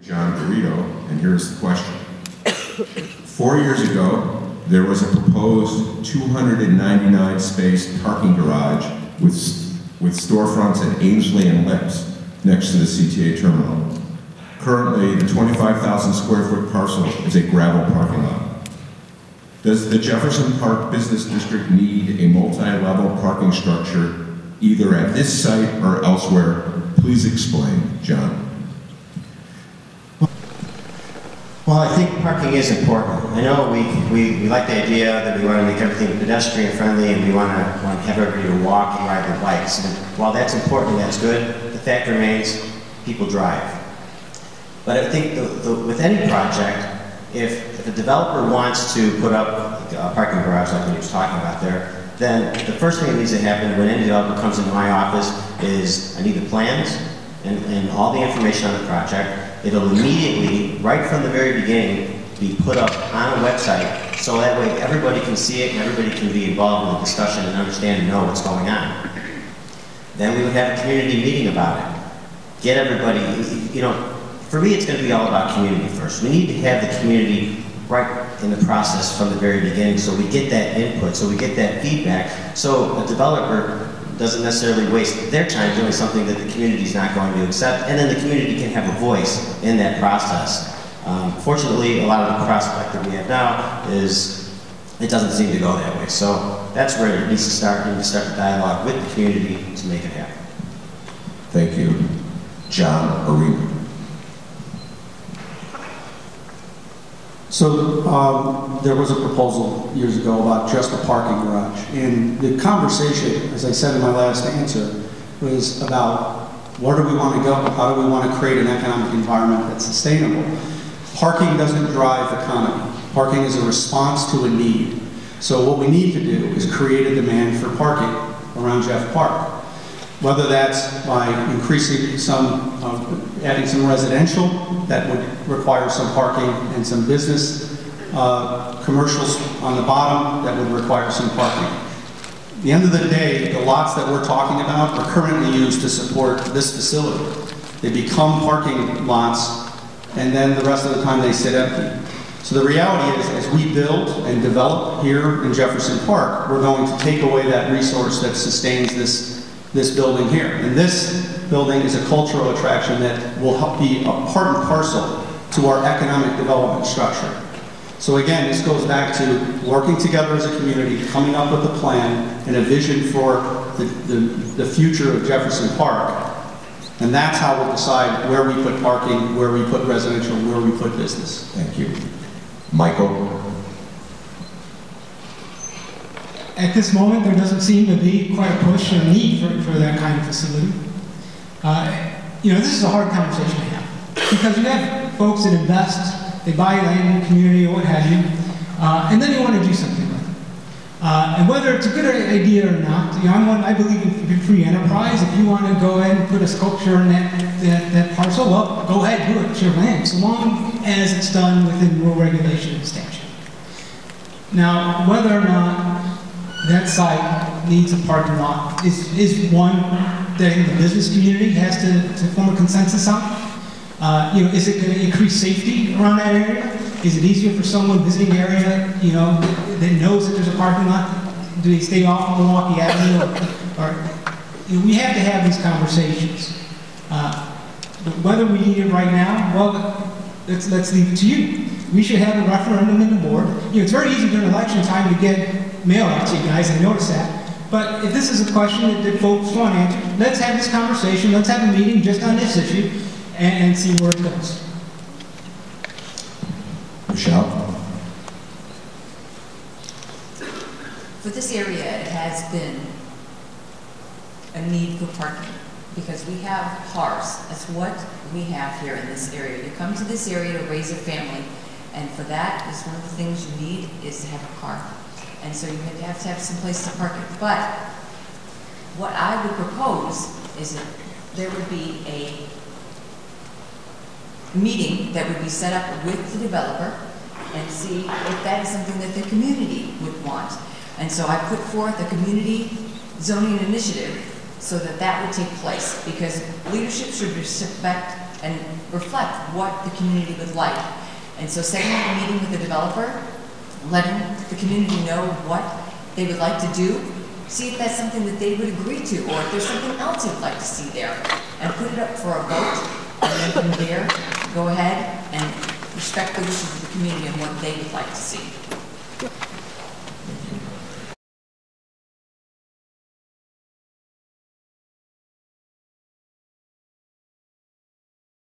John Burrito, and here's the question. 4 years ago, there was a proposed 299 space parking garage with storefronts at Ainsley and Lips next to the CTA terminal. Currently, the 25,000 square foot parcel is a gravel parking lot. Does the Jefferson Park Business District need a multi-level parking structure either at this site or elsewhere? Please explain, John. Well, I think parking is important. I know we like the idea that we want to make everything pedestrian friendly and we want to have everybody to walk and ride their bikes. And while that's important, that's good, the fact remains people drive. But I think with any project, if a developer wants to put up a parking garage like he was talking about there, then the first thing that needs to happen when any developer comes into my office is I need the plans and all the information on the project. It'll immediately, right from the very beginning, be put up on a website so that way everybody can see it and everybody can be involved in the discussion and understand and know what's going on. Then we would have a community meeting about it. Get everybody, you know, for me it's going to be all about community first. We need to have the community right in the process from the very beginning so we get that input, so we get that feedback, so a developer doesn't necessarily waste their time doing something that the community is not going to accept, and then the community can have a voice in that process. Fortunately, a lot of the prospect that we have now is, it doesn't seem to go that way. So that's where it needs to start. We need to start the dialogue with the community to make it happen. Thank you. John Arena. So there was a proposal years ago about just a parking garage. And the conversation, as I said in my last answer, was about where do we want to go? How do we want to create an economic environment that's sustainable? Parking doesn't drive economy. Parking is a response to a need. So what we need to do is create a demand for parking around Jeff Park. Whether that's by increasing some, adding some residential that would require some parking and some business, commercials on the bottom that would require some parking. At the end of the day, the lots that we're talking about are currently used to support this facility. They become parking lots and then the rest of the time they sit empty. So the reality is, as we build and develop here in Jefferson Park, we're going to take away that resource that sustains this building here. And this building is a cultural attraction that will help be a part and parcel to our economic development structure. So again, this goes back to working together as a community, coming up with a plan and a vision for the future of Jefferson Park. And that's how we'll decide where we put parking, where we put residential, where we put business. Thank you. Michael? At this moment, there doesn't seem to be quite a push or need for that kind of facility. You know, this is a hard conversation to have because you have folks that invest, they buy land in the community or what have you, and then you want to do something with it. And whether it's a good idea or not, you know, I believe in free enterprise. If you want to go ahead and put a sculpture in that parcel, well, go ahead, do it. It's your land, so long as it's done within rule, regulation, and statute. Now, whether or not that site needs a parking lot is one that the business community has to form a consensus on. You know, is it going to increase safety around that area? Is it easier for someone visiting the area, you know, that knows that there's a parking lot? Do they stay off of Milwaukee Avenue? Or you know, we have to have these conversations. But whether we need it right now, well, let's leave it to you. We should have a referendum in the board. You know, it's very easy during election time to get mail out to you guys, I notice that. But if this is a question that folks want answered, let's have this conversation, let's have a meeting just on this issue and see where it goes. Michelle? For this area, it has been a need for parking because we have cars. That's what we have here in this area. You come to this area to raise a family, and for that is one of the things you need is to have a car. And so you have to have some place to park it. But what I would propose is that there would be a meeting that would be set up with the developer and see if that is something that the community would want. And so I put forth a community zoning initiative so that that would take place, because leadership should respect and reflect what the community would like. And so setting up a meeting with the developer, letting the community know what they would like to do, see if that's something that they would agree to, or if there's something else you'd like to see there, and put it up for a vote, and then from there, go ahead and respect the wishes of the community and what they would like to see.